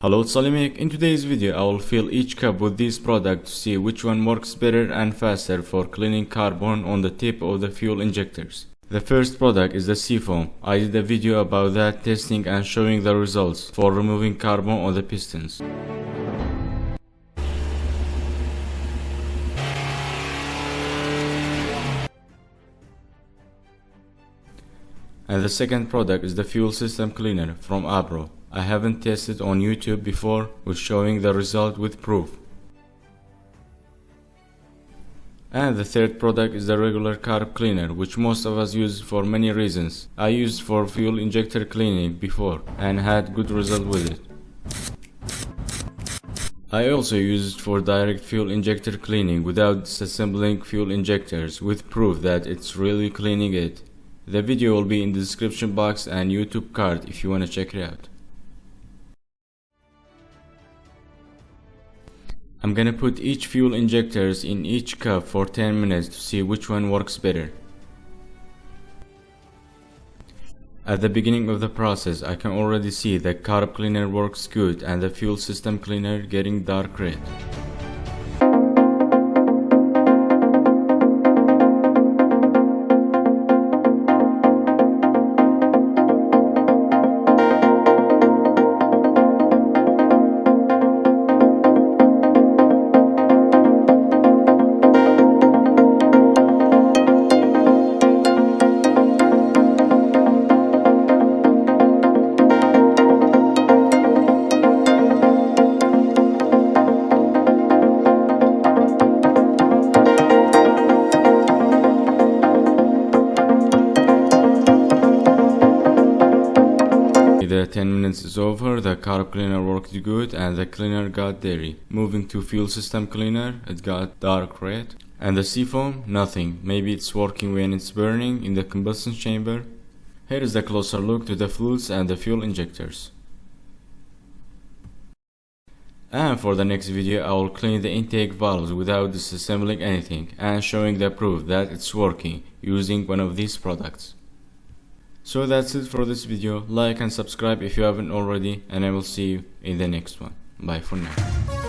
Hello, it's ALIMECH. In today's video, I will fill each cup with this product to see which one works better and faster for cleaning carbon on the tip of the fuel injectors. The first product is the Seafoam. I did a video about that, testing and showing the results for removing carbon on the pistons. And the second product is the fuel system cleaner from ABRO. I haven't tested on YouTube before with showing the result with proof. And the third product is the regular carb cleaner, which most of us use for many reasons. I used for fuel injector cleaning before and had good result with it. I also used it for direct fuel injector cleaning without disassembling fuel injectors with proof that it's really cleaning it. The video will be in the description box and YouTube card if you wanna check it out. I'm gonna put each fuel injectors in each cup for 10 minutes to see which one works better. At the beginning of the process, I can already see the carb cleaner works good and the fuel system cleaner getting dark red. The 10 minutes is over, the carb cleaner worked good and the cleaner got dirty. Moving to fuel system cleaner, it got dark red. And the Seafoam, nothing. Maybe it's working when it's burning in the combustion chamber. Here is a closer look to the fluids and the fuel injectors. And for the next video, I will clean the intake valves without disassembling anything and showing the proof that it's working using one of these products. So that's it for this video. Like and subscribe if you haven't already, and I will see you in the next one. Bye for now.